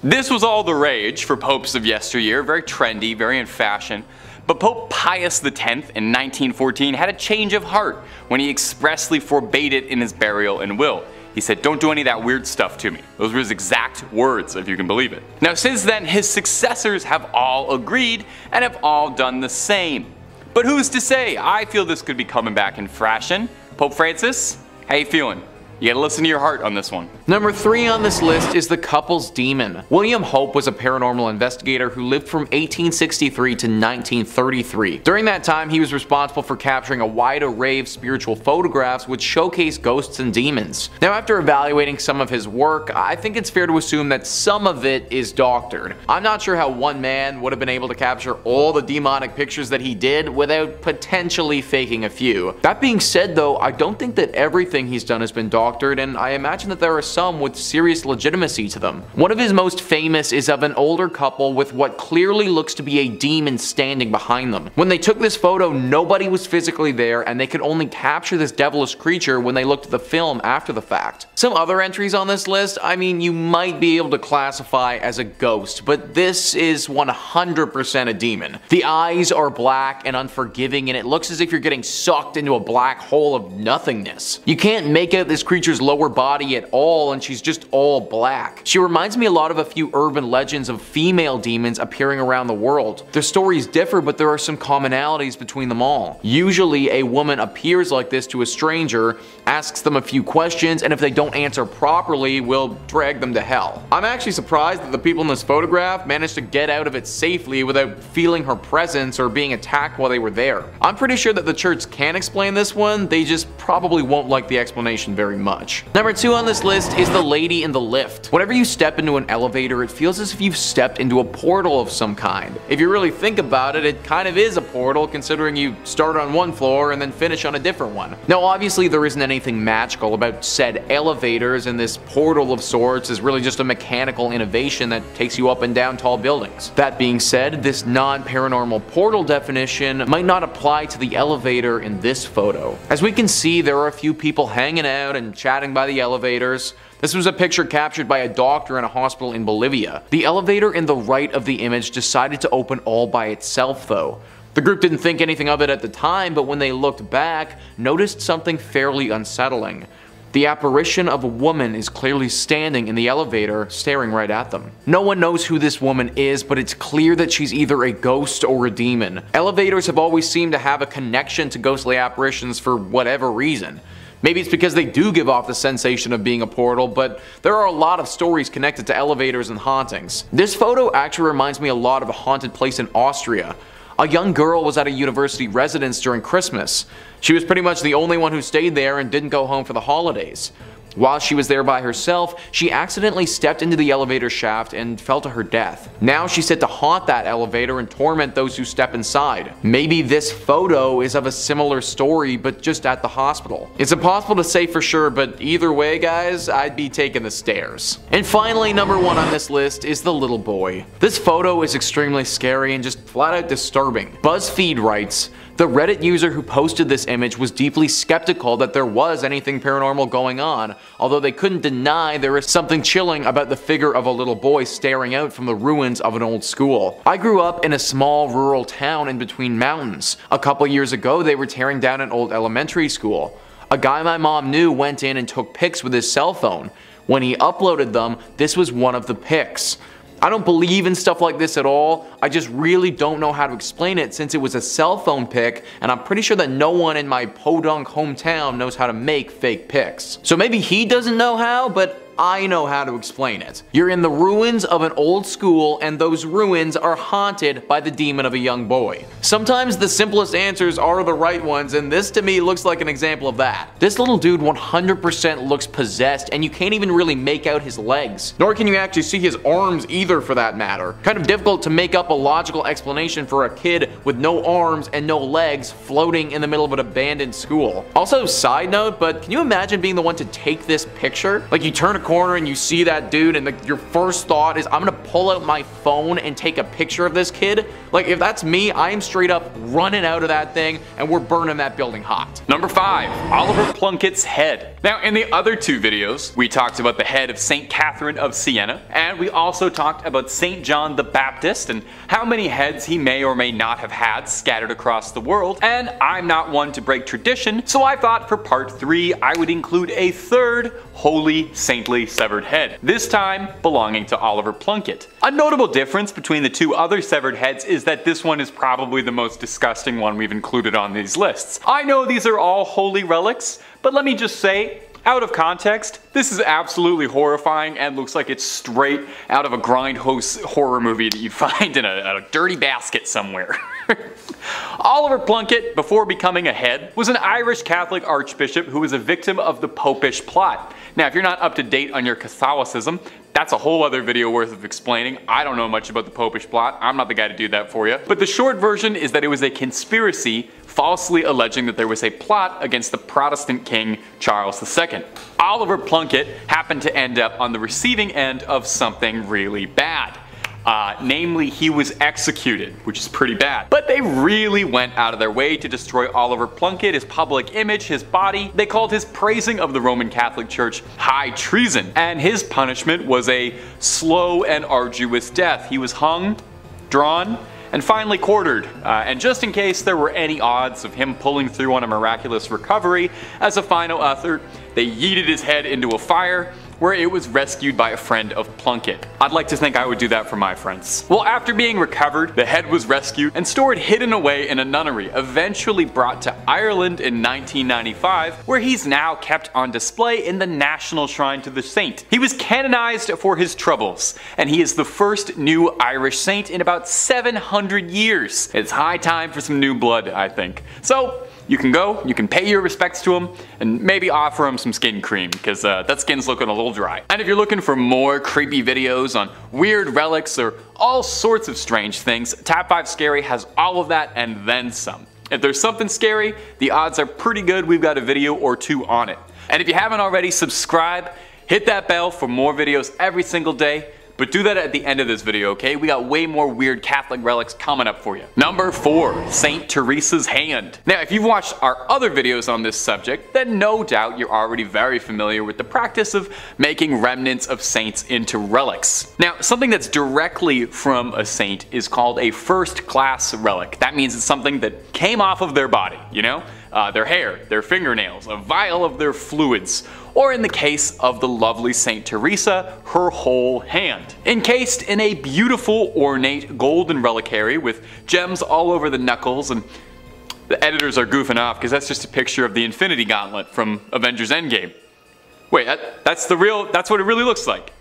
This was all the rage for popes of yesteryear, very trendy, very in fashion. But Pope Pius X in 1914 had a change of heart when he expressly forbade it in his burial and will. He said, "Don't do any of that weird stuff to me." Those were his exact words, if you can believe it. Now since then, his successors have all agreed and have all done the same. But who's to say? I feel this could be coming back in fashion. Pope Francis, how you feeling? You gotta listen to your heart on this one.
Number 3 on this list is the couple's demon. William Hope was a paranormal investigator who lived from 1863 to 1933. During that time, he was responsible for capturing a wide array of spiritual photographs which showcase ghosts and demons. Now, after evaluating some of his work, I think it's fair to assume that some of it is doctored. I'm not sure how one man would have been able to capture all the demonic pictures that he did without potentially faking a few. That being said though, I don't think that everything he's done has been doctored, and I imagine that there are some with serious legitimacy to them. One of his most famous is of an older couple with what clearly looks to be a demon standing behind them. When they took this photo, nobody was physically there, and they could only capture this devilish creature when they looked at the film after the fact. Some other entries on this list, I mean, you might be able to classify as a ghost, but this is 100% a demon. The eyes are black and unforgiving, and it looks as if you're getting sucked into a black hole of nothingness. You can't make out this creature's lower body at all, and she's just all black. She reminds me a lot of a few urban legends of female demons appearing around the world. Their stories differ, but there are some commonalities between them all. Usually a woman appears like this to a stranger, asks them a few questions, and if they don't answer properly, will drag them to hell. I'm actually surprised that the people in this photograph managed to get out of it safely without feeling her presence or being attacked while they were there. I'm pretty sure that the church can explain this one, they just probably won't like the explanation very much. Number 2 on this list is the lady in the lift. Whenever you step into an elevator, it feels as if you've stepped into a portal of some kind. If you really think about it, it kind of is a portal considering you start on one floor and then finish on a different one. Now obviously there isn't anything magical about said elevators, and this portal of sorts is really just a mechanical innovation that takes you up and down tall buildings. That being said, this non-paranormal portal definition might not apply to the elevator in this photo. As we can see, there are a few people hanging out and chatting by the elevators. This was a picture captured by a doctor in a hospital in Bolivia. The elevator in the right of the image decided to open all by itself though. The group didn't think anything of it at the time, but when they looked back, noticed something fairly unsettling. The apparition of a woman is clearly standing in the elevator, staring right at them. No one knows who this woman is, but it's clear that she's either a ghost or a demon. Elevators have always seemed to have a connection to ghostly apparitions for whatever reason. Maybe it's because they do give off the sensation of being a portal, but there are a lot of stories connected to elevators and hauntings. This photo actually reminds me a lot of a haunted place in Austria. A young girl was at a university residence during Christmas. She was pretty much the only one who stayed there and didn't go home for the holidays. While she was there by herself, she accidentally stepped into the elevator shaft and fell to her death. Now she's set to haunt that elevator and torment those who step inside. Maybe this photo is of a similar story, but just at the hospital. It's impossible to say for sure, but either way guys, I'd be taking the stairs. And finally, number 1 on this list is the little boy. This photo is extremely scary and just flat out disturbing. BuzzFeed writes, "The Reddit user who posted this image was deeply skeptical that there was anything paranormal going on, although they couldn't deny there is something chilling about the figure of a little boy staring out from the ruins of an old school. I grew up in a small rural town in between mountains. A couple years ago they were tearing down an old elementary school. A guy my mom knew went in and took pics with his cell phone. When he uploaded them, this was one of the pics. I don't believe in stuff like this at all, I just really don't know how to explain it since it was a cell phone pic, and I'm pretty sure that no one in my podunk hometown knows how to make fake pics. So maybe he doesn't know how, but I know how to explain it. You're in the ruins of an old school, and those ruins are haunted by the demon of a young boy. Sometimes the simplest answers are the right ones, and this to me looks like an example of that. This little dude 100% looks possessed, and you can't even really make out his legs. Nor can you actually see his arms either for that matter. Kind of difficult to make up a logical explanation for a kid with no arms and no legs floating in the middle of an abandoned school. Also, side note, but can you imagine being the one to take this picture? Like you turn a corner and you see that dude and your first thought is, I'm gonna pull out my phone and take a picture of this kid. Like, if that's me, I am straight up running out of that thing and we're burning that building hot.
Number 5. Oliver Plunkett's head. Now, in the other 2 videos, we talked about the head of St. Catherine of Siena, and we also talked about St. John the Baptist and how many heads he may or may not have had scattered across the world, and I'm not one to break tradition, so I thought for part 3 I would include a third holy saintly severed head, this time belonging to Oliver Plunkett. A notable difference between the 2 other severed heads is that this one is probably the most disgusting one we've included on these lists. I know these are all holy relics, but let me just say, out of context, this is absolutely horrifying and looks like it's straight out of a grindhouse horror movie that you'd find in a dirty basket somewhere. Oliver Plunkett, before becoming a head, was an Irish Catholic archbishop who was a victim of the Popish plot. Now, if you're not up to date on your Catholicism, that's a whole other video worth of explaining. I don't know much about the Popish plot. I'm not the guy to do that for you. But the short version is that it was a conspiracy falsely alleging that there was a plot against the Protestant king Charles II. Oliver Plunkett happened to end up on the receiving end of something really bad. Namely, he was executed, which is pretty bad. But they really went out of their way to destroy Oliver Plunkett, his public image, his body. They called his praising of the Roman Catholic Church high treason, and his punishment was a slow and arduous death. He was hung, drawn, and finally quartered. And just in case there were any odds of him pulling through on a miraculous recovery, as a final effort, they yeeted his head into a fire, where it was rescued by a friend of Plunkett. I'd like to think I would do that for my friends. Well, after being recovered, the head was rescued and stored hidden away in a nunnery, eventually brought to Ireland in 1995, where he's now kept on display in the National Shrine to the Saint. He was canonized for his troubles, and he is the first new Irish saint in about 700 years. It's high time for some new blood, I think. So, you can go, you can pay your respects to him, and maybe offer him some skin cream, because that skin's looking a little dry. And if you're looking for more creepy videos on weird relics or all sorts of strange things, Tab 5 Scary has all of that and then some. If there's something scary, the odds are pretty good we've got a video or 2 on it. And if you haven't already, subscribe, hit that bell for more videos every single day. But do that at the end of this video, okay? We got way more weird Catholic relics coming up for you. Number 4. St. Teresa's Hand. Now, if you've watched our other videos on this subject, then no doubt you're already very familiar with the practice of making remnants of saints into relics. Now, something that's directly from a saint is called a first-class relic. That means it's something that came off of their body, you know? Their hair, their fingernails, a vial of their fluids, or in the case of the lovely St. Teresa, her whole hand. Encased in a beautiful, ornate golden reliquary with gems all over the knuckles, and the editors are goofing off because that's just a picture of the Infinity Gauntlet from Avengers Endgame. Wait, that's what it really looks like.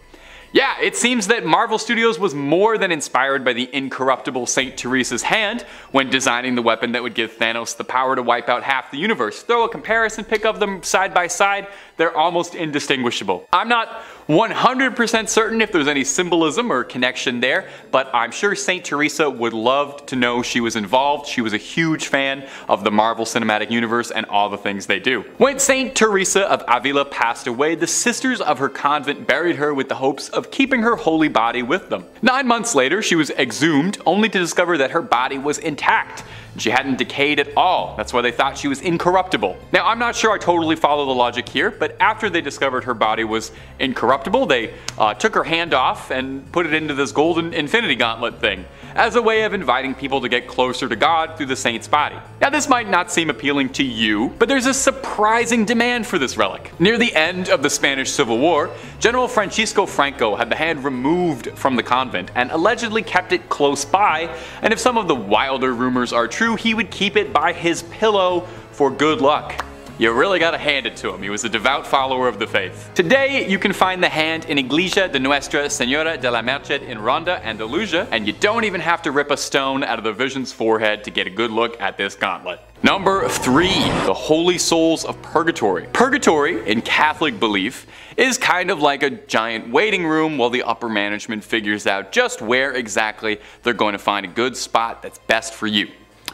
Yeah, it seems that Marvel Studios was more than inspired by the incorruptible St. Teresa's Hand when designing the weapon that would give Thanos the power to wipe out half the universe. Throw a comparison pic of them side by side, they're almost indistinguishable. I'm not 100% certain if there's any symbolism or connection there, but I'm sure St. Teresa would love to know she was involved. She was a huge fan of the Marvel Cinematic Universe and all the things they do. When St. Teresa of Avila passed away, the sisters of her convent buried her with the hopes of keeping her holy body with them. 9 months later, she was exhumed, only to discover that her body was intact. She hadn't decayed at all. That's why they thought she was incorruptible. Now, I'm not sure I totally follow the logic here, but after they discovered her body was incorruptible, they took her hand off and put it into this golden Infinity Gauntlet thing, as a way of inviting people to get closer to God through the saint's body. Now, this might not seem appealing to you, but there's a surprising demand for this relic. Near the end of the Spanish Civil War, General Francisco Franco had the hand removed from the convent and allegedly kept it close by, and if some of the wilder rumors are true, he would keep it by his pillow for good luck. You really gotta hand it to him, he was a devout follower of the faith. Today, you can find the hand in Iglesia de Nuestra Señora de la Merced in Ronda, Andalusia, and you don't even have to rip a stone out of the Vision's forehead to get a good look at this gauntlet. Number 3. The Holy Souls of Purgatory. Purgatory, in Catholic belief, is kind of like a giant waiting room while the upper management figures out just where exactly they're going to find a good spot that's best for you.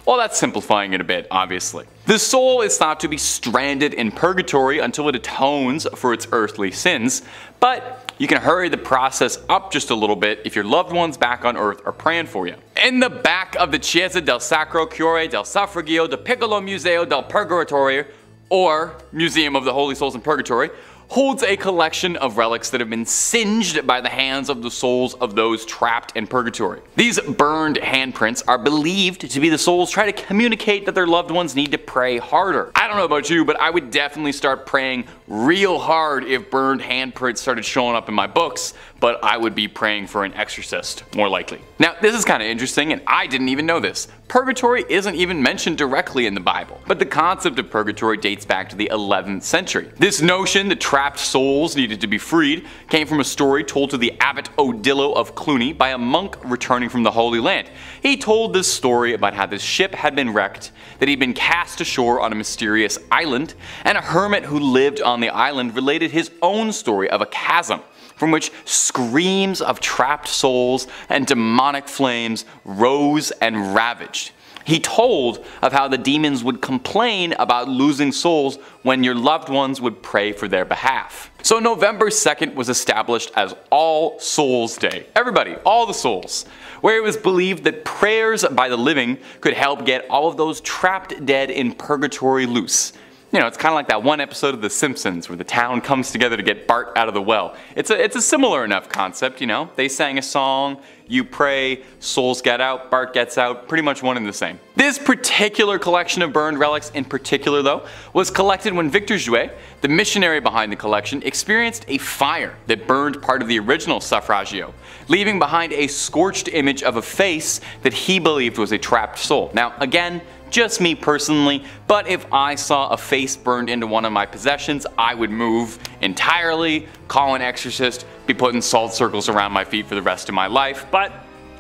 Well, that's simplifying it a bit, obviously. The soul is thought to be stranded in purgatory until it atones for its earthly sins, but you can hurry the process up just a little bit if your loved ones back on earth are praying for you. In the back of the Chiesa del Sacro Cuore del Suffragio del Piccolo Museo del Purgatorio, or Museum of the Holy Souls in Purgatory, holds a collection of relics that have been singed by the hands of the souls of those trapped in purgatory. These burned handprints are believed to be the souls trying to communicate that their loved ones need to pray harder. I don't know about you, but I would definitely start praying real hard if burned handprints started showing up in my books, but I would be praying for an exorcist, more likely. Now, this is kind of interesting, and I didn't even know this. Purgatory isn't even mentioned directly in the Bible, but the concept of purgatory dates back to the 11th century. This notion that trapped souls needed to be freed came from a story told to the Abbot Odilo of Cluny by a monk returning from the Holy Land. He told this story about how this ship had been wrecked, that he'd been cast ashore on a mysterious island, and a hermit who lived on the island related his own story of a chasm from which screams of trapped souls and demonic flames rose and ravaged. He told of how the demons would complain about losing souls when your loved ones would pray for their behalf. So November 2nd was established as All Souls Day. Everybody, all the souls. Where it was believed that prayers by the living could help get all of those trapped dead in purgatory loose. You know, it's kind of like that one episode of The Simpsons where the town comes together to get Bart out of the well. It's a similar enough concept, you know. They sang a song, you pray, souls get out, Bart gets out, pretty much one and the same. This particular collection of burned relics in particular, though, was collected when Victor Jouet, the missionary behind the collection, experienced a fire that burned part of the original suffragio, leaving behind a scorched image of a face that he believed was a trapped soul. Now, again, just me personally, but if I saw a face burned into one of my possessions, I would move entirely, call an exorcist, be putting salt circles around my feet for the rest of my life, but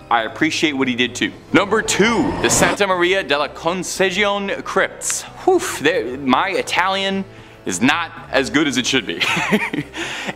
I appreciate what he did too. Number 2, the Santa Maria della Concezione crypts. Whew, my Italian is not as good as it should be.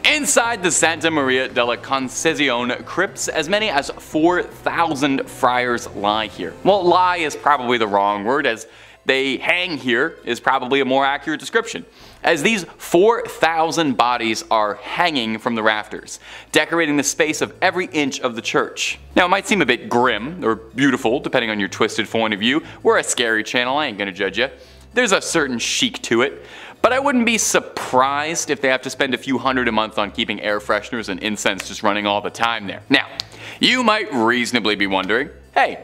Inside the Santa Maria della Concezione crypts, as many as 4,000 friars lie here. Well, lie is probably the wrong word, as they hang here is probably a more accurate description, as these 4,000 bodies are hanging from the rafters, decorating the space of every inch of the church. Now, it might seem a bit grim or beautiful, depending on your twisted point of view. We're a scary channel, I ain't gonna judge you. There's a certain chic to it. But I wouldn't be surprised if they have to spend a few hundred a month on keeping air fresheners and incense just running all the time there. Now, you might reasonably be wondering, hey,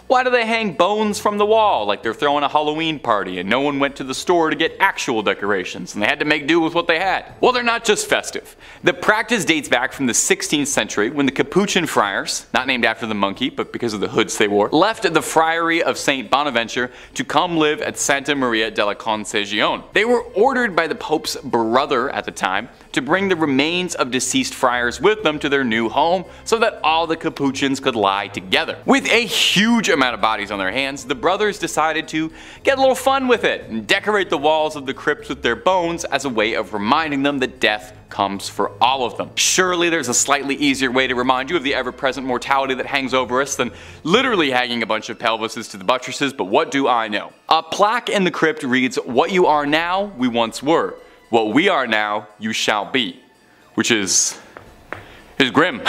why do they hang bones from the wall like they're throwing a Halloween party and no one went to the store to get actual decorations and they had to make do with what they had? Well, they're not just festive. The practice dates back from the 16th century when the Capuchin friars, not named after the monkey but because of the hoods they wore, left the friary of St. Bonaventure to come live at Santa Maria della Concezione. They were ordered by the Pope's brother at the time to bring the remains of deceased friars with them to their new home so that all the Capuchins could lie together. With a huge amount of bodies on their hands, the brothers decided to get a little fun with it and decorate the walls of the crypts with their bones as a way of reminding them that death comes for all of them. Surely there's a slightly easier way to remind you of the ever-present mortality that hangs over us than literally hanging a bunch of pelvises to the buttresses, but what do I know? A plaque in the crypt reads, "What you are now, we once were. What we are now, you shall be." Which is grim.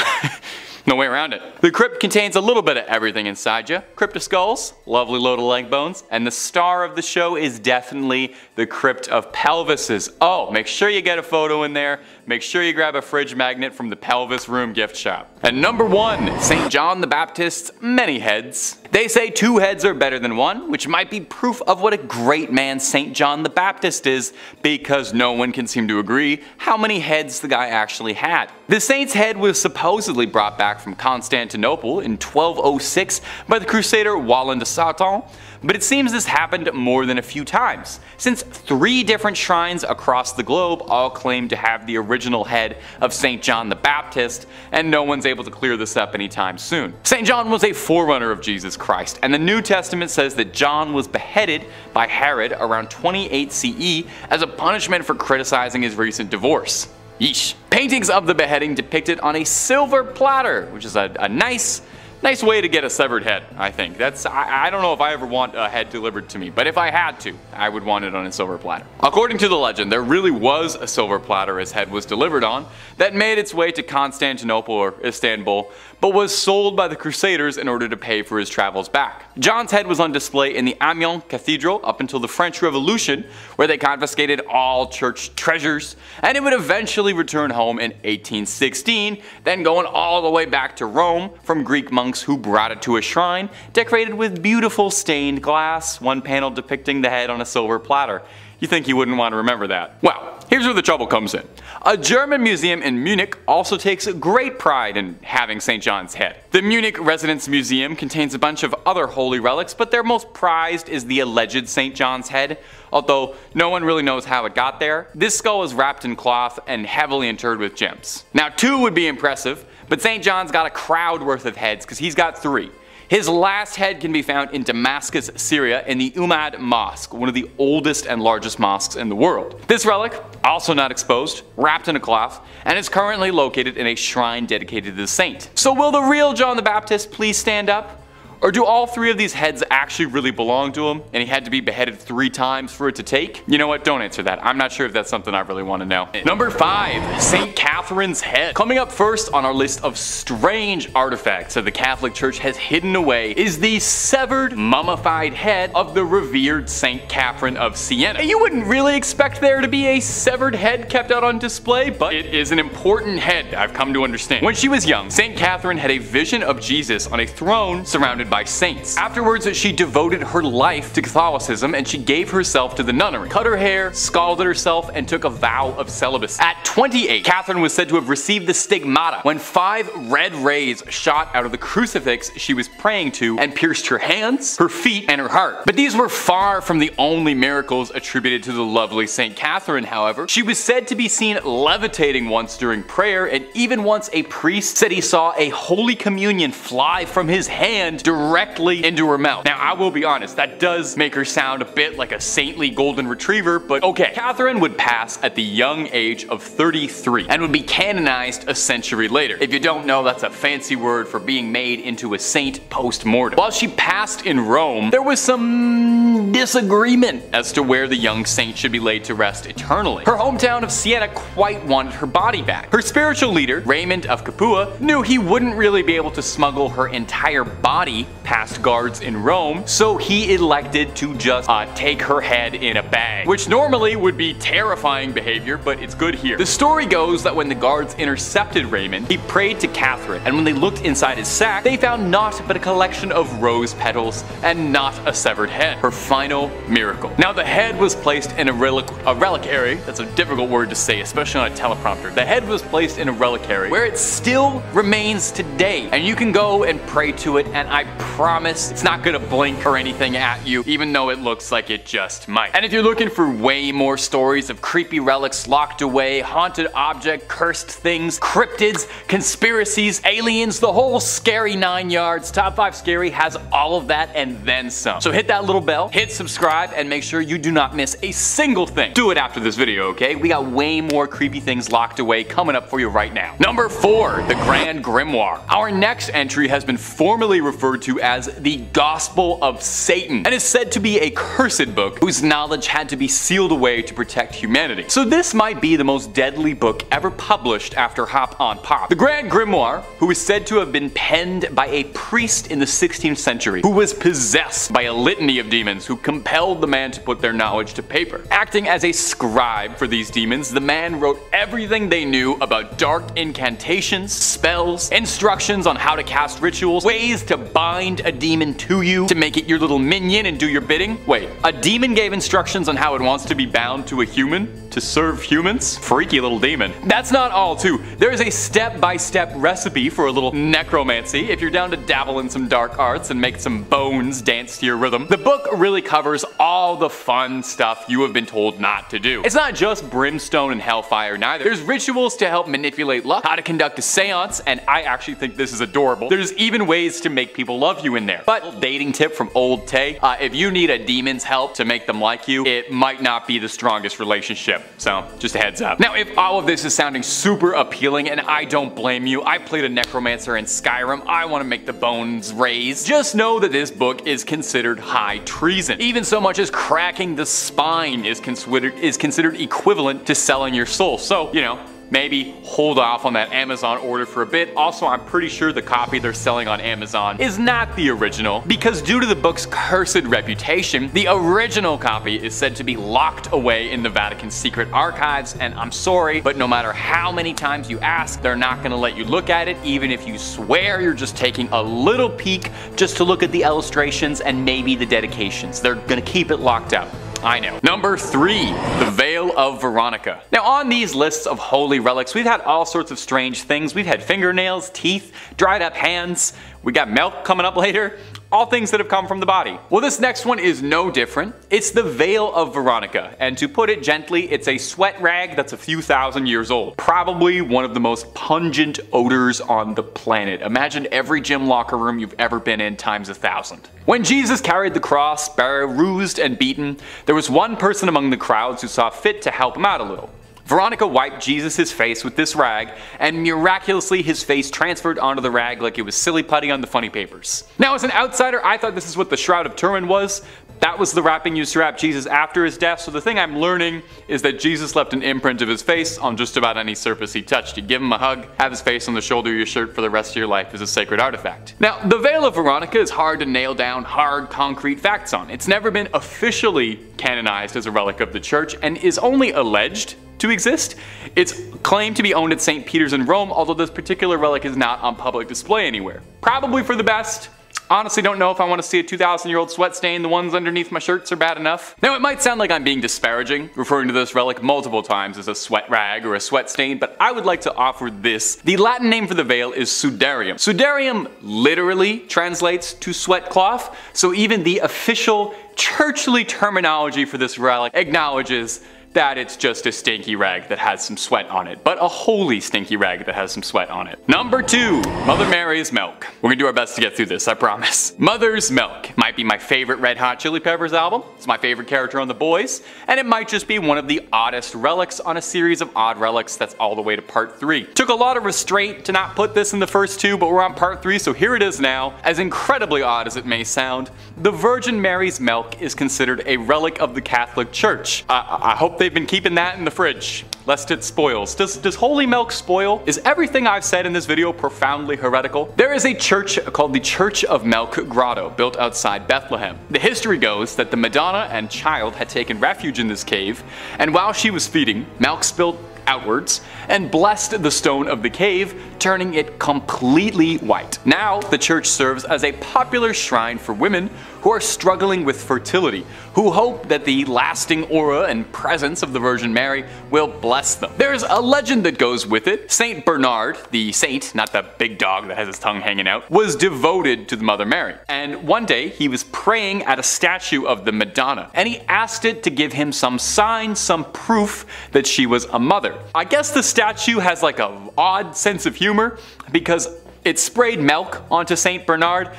No way around it. The crypt contains a little bit of everything inside you. Crypt of skulls, lovely load of leg bones, and the star of the show is definitely the crypt of pelvises. Oh, make sure you get a photo in there. Make sure you grab a fridge magnet from the Pelvis Room gift shop. And number 1, St. John the Baptist's many heads. They say 2 heads are better than 1, which might be proof of what a great man St. John the Baptist is, because no one can seem to agree how many heads the guy actually had. The saint's head was supposedly brought back from Constantinople in 1206 by the crusader Wallen de Sauton, but it seems this happened more than a few times, since 3 different shrines across the globe all claim to have the original head of St. John the Baptist, and no one's able to clear this up anytime soon. St. John was a forerunner of Jesus Christ, and the New Testament says that John was beheaded by Herod around 28 CE as a punishment for criticizing his recent divorce. Yeesh. Paintings of the beheading depicted on a silver platter, which is a nice Nice way to get a severed head, I think. I don't know if I ever want a head delivered to me, but if I had to, I would want it on a silver platter. According to the legend, there really was a silver platter his head was delivered on that made its way to Constantinople or Istanbul, but was sold by the Crusaders in order to pay for his travels back. John's head was on display in the Amiens Cathedral up until the French Revolution, where they confiscated all church treasures, and it would eventually return home in 1816, then going all the way back to Rome from Greek monks who brought it to a shrine decorated with beautiful stained glass, one panel depicting the head on a silver platter. You think you wouldn't want to remember that? Well, here's where the trouble comes in. A German museum in Munich also takes great pride in having St. John's head. The Munich Residence Museum contains a bunch of other holy relics, but their most prized is the alleged St. John's head, although no one really knows how it got there. This skull is wrapped in cloth and heavily interred with gems. Now 2 would be impressive, but St. John's got a crowd worth of heads because he's got 3. His last head can be found in Damascus, Syria in the Umayyad Mosque, one of the oldest and largest mosques in the world. This relic, also not exposed, wrapped in a cloth, and is currently located in a shrine dedicated to the saint. So will the real John the Baptist please stand up? Or do all 3 of these heads actually really belong to him, and he had to be beheaded 3 times for it to take? You know what, don't answer that. I'm not sure if that's something I really want to know. Number 5, St. Catherine's head. Coming up first on our list of strange artifacts that the Catholic Church has hidden away is the severed, mummified head of the revered St. Catherine of Siena. You wouldn't really expect there to be a severed head kept out on display, but it is an important head, I've come to understand. When she was young, St. Catherine had a vision of Jesus on a throne surrounded by saints. Afterwards, she devoted her life to Catholicism and she gave herself to the nunnery, cut her hair, scalded herself, and took a vow of celibacy. At 28, Catherine was said to have received the stigmata when 5 red rays shot out of the crucifix she was praying to and pierced her hands, her feet, and her heart. But these were far from the only miracles attributed to the lovely St. Catherine, however. She was said to be seen levitating once during prayer, and even once a priest said he saw a Holy Communion fly from his hand directly into her mouth. Now, I will be honest, that does make her sound a bit like a saintly golden retriever, but okay. Catherine would pass at the young age of 33 and would be canonized a century later. If you don't know, that's a fancy word for being made into a saint post-mortem. While she passed in Rome, there was some disagreement as to where the young saint should be laid to rest eternally. Her hometown of Siena quite wanted her body back. Her spiritual leader, Raymond of Capua, knew he wouldn't really be able to smuggle her entire body past guards in Rome, so he elected to just take her head in a bag, which normally would be terrifying behavior, but it's good here. The story goes that when the guards intercepted Raymond, he prayed to Catherine, and when they looked inside his sack, they found naught but a collection of rose petals and not a severed head. Her final miracle. Now, the head was placed in a reliquary. That's a difficult word to say, especially on a teleprompter. The head was placed in a reliquary where it still remains today, and you can go and pray to it, and I promise it's not gonna blink or anything at you, even though it looks like it just might. And if you're looking for way more stories of creepy relics locked away, haunted object, cursed things, cryptids, conspiracies, aliens, the whole scary 9 yards, Top 5 Scary has all of that and then some. So hit that little bell, hit subscribe, and make sure you do not miss a single thing. Do it after this video, okay? We got way more creepy things locked away coming up for you right now. Number 4, the Grand Grimoire. Our next entry has been formally referred to as the Gospel of Satan, and is said to be a cursed book whose knowledge had to be sealed away to protect humanity. So this might be the most deadly book ever published after Hop on Pop. The Grand Grimoire, who is said to have been penned by a priest in the 16th century, who was possessed by a litany of demons who compelled the man to put their knowledge to paper. Acting as a scribe for these demons, the man wrote everything they knew about dark incantations, spells, instructions on how to cast rituals, ways to bind a demon to you to make it your little minion and do your bidding. Wait, a demon gave instructions on how it wants to be bound to a human to serve humans? Freaky little demon. That's not all too. There is a step-by-step recipe for a little necromancy if you're down to dabble in some dark arts and make some bones dance to your rhythm. The book really covers all the fun stuff you have been told not to do. It's not just brimstone and hellfire neither. There's rituals to help manipulate luck, how to conduct a seance, and I actually think this is adorable. There's even ways to make people love you in there. But dating tip from old Tay, if you need a demon's help to make them like you, it might not be the strongest relationship. so just a heads up. Now, if all of this is sounding super appealing, and I don't blame you, I played a necromancer in Skyrim, I want to make the bones raise, just know that this book is considered high treason. Even so much as cracking the spine is considered equivalent to selling your soul. So, you know, maybe hold off on that Amazon order for a bit. Also, I'm pretty sure the copy they're selling on Amazon is not the original, because due to the book's cursed reputation, the original copy is said to be locked away in the Vatican's secret archives, and I'm sorry, but no matter how many times you ask, they're not gonna let you look at it, even if you swear you're just taking a little peek just to look at the illustrations and maybe the dedications. They're gonna keep it locked up. I know. Number 3, the Veil of Veronica. Now, on these lists of holy relics, we've had all sorts of strange things. We've had fingernails, teeth, dried up hands, we got milk coming up later, all things that have come from the body. Well, this next one is no different. It's the Veil of Veronica, and to put it gently, it's a sweat rag that's a few thousand years old. Probably one of the most pungent odors on the planet. Imagine every gym locker room you've ever been in times 1,000. When Jesus carried the cross, bruised and beaten, there was one person among the crowds who saw fit to help him out a little. Veronica wiped Jesus' face with this rag, and miraculously his face transferred onto the rag like it was silly putty on the funny papers. Now, as an outsider, I thought this is what the Shroud of Turin was. That was the wrapping used to wrap Jesus after his death, so the thing I'm learning is that Jesus left an imprint of his face on just about any surface he touched. You give him a hug, have his face on the shoulder of your shirt for the rest of your life as a sacred artifact. Now, the Veil of Veronica is hard to nail down hard, concrete facts on. It's never been officially canonized as a relic of the church, and is only alleged to exist. It's claimed to be owned at St. Peter's in Rome, although this particular relic is not on public display anywhere. Probably for the best. Honestly, don't know if I want to see a 2,000-year-old sweat stain. The ones underneath my shirts are bad enough. Now, it might sound like I'm being disparaging, referring to this relic multiple times as a sweat rag or a sweat stain, but I would like to offer this. The Latin name for the veil is sudarium. Sudarium literally translates to sweat cloth, so even the official churchly terminology for this relic acknowledges that it's just a stinky rag that has some sweat on it, but a holy stinky rag that has some sweat on it. Number 2, Mother Mary's milk. We're gonna do our best to get through this, I promise. Mother's Milk might be my favorite Red Hot Chili Peppers album, it's my favorite character on The Boys, and it might just be one of the oddest relics on a series of odd relics that's all the way to part 3. Took a lot of restraint to not put this in the first 2, but we're on part 3, so here it is now. As incredibly odd as it may sound, the Virgin Mary's milk is considered a relic of the Catholic Church. I hope they've been keeping that in the fridge, lest it spoils. Does holy milk spoil? Is everything I've said in this video profoundly heretical? There is a church called the Church of Milk Grotto, built outside Bethlehem. The history goes that the Madonna and Child had taken refuge in this cave, and while she was feeding, milk spilled outwards and blessed the stone of the cave, turning it completely white. Now, the church serves as a popular shrine for women who are struggling with fertility, who hope that the lasting aura and presence of the Virgin Mary will bless them. There's a legend that goes with it. Saint Bernard, the saint, not the big dog that has his tongue hanging out, was devoted to the Mother Mary. And one day, he was praying at a statue of the Madonna, and he asked it to give him some sign, some proof that she was a mother. I guess the statue has like an odd sense of humor, because it sprayed milk onto Saint Bernard.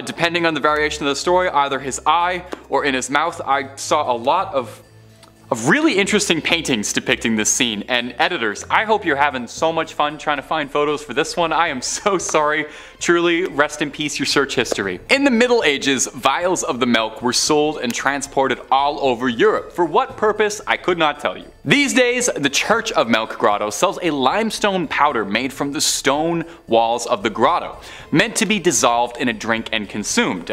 Depending on the variation of the story, either his eye or in his mouth. I saw a lot of really interesting paintings depicting this scene, and editors, I hope you're having so much fun trying to find photos for this one. I am so sorry. Truly, rest in peace your search history. In the Middle Ages, vials of the milk were sold and transported all over Europe. For what purpose, I could not tell you. These days, the Church of Milk Grotto sells a limestone powder made from the stone walls of the grotto, meant to be dissolved in a drink and consumed.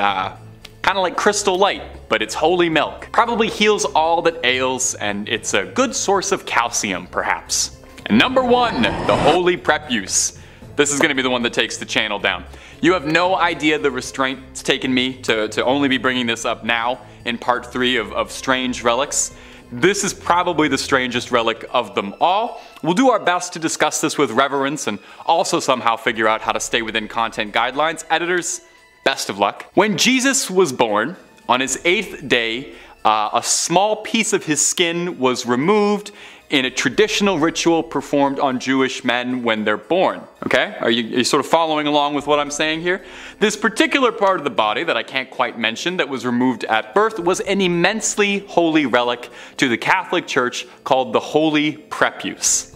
Kind of like Crystal Light, but it's holy milk. Probably heals all that ails, and it's a good source of calcium, perhaps. And number 1, the Holy Preuse. This is going to be the one that takes the channel down. You have no idea the restraint it's taken me to only be bringing this up now in part 3 of strange relics. This is probably the strangest relic of them all. We'll do our best to discuss this with reverence and also somehow figure out how to stay within content guidelines. Editors, best of luck. When Jesus was born, on his 8th day, a small piece of his skin was removed in a traditional ritual performed on Jewish men when they're born. Okay? Are you sort of following along with what I'm saying here? This particular part of the body that I can't quite mention that was removed at birth was an immensely holy relic to the Catholic Church called the Holy Preuse.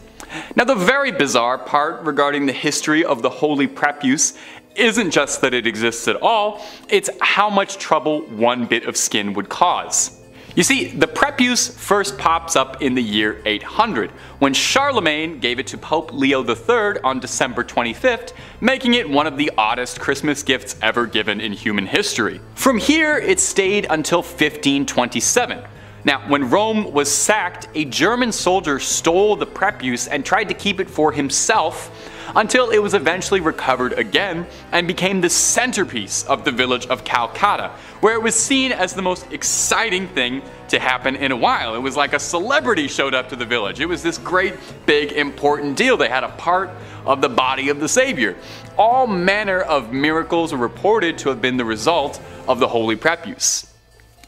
Now, the very bizarre part regarding the history of the Holy Preuse isn't just that it exists at all, it's how much trouble one bit of skin would cause. You see, the prepuce first pops up in the year 800, when Charlemagne gave it to Pope Leo III on December 25th, making it one of the oddest Christmas gifts ever given in human history. From here, it stayed until 1527. Now, when Rome was sacked, a German soldier stole the prepuce and tried to keep it for himself, until it was eventually recovered again and became the centerpiece of the village of Calcutta, where it was seen as the most exciting thing to happen in a while. It was like a celebrity showed up to the village. It was this great, big, important deal. They had a part of the body of the Savior. All manner of miracles were reported to have been the result of the Holy Preuse.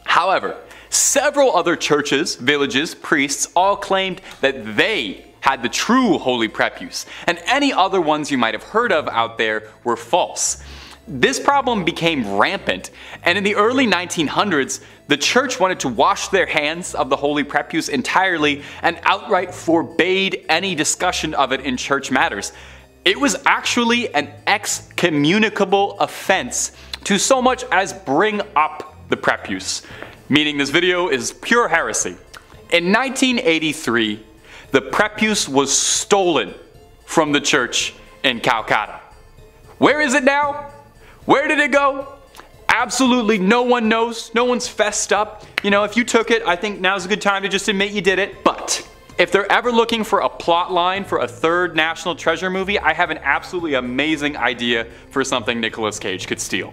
However, several other churches, villages, priests all claimed that they had the true Holy Preuse, and any other ones you might have heard of out there were false. This problem became rampant, and in the early 1900s, the church wanted to wash their hands of the Holy Preuse entirely and outright forbade any discussion of it in church matters. It was actually an excommunicable offense to so much as bring up the prepuce, meaning this video is pure heresy. In 1983, the prepuce was stolen from the church in Calcutta. Where is it now? Where did it go? Absolutely no one knows. No one's fessed up. You know, if you took it, I think now's a good time to just admit you did it. But if they're ever looking for a plot line for a third National Treasure movie, I have an absolutely amazing idea for something Nicolas Cage could steal.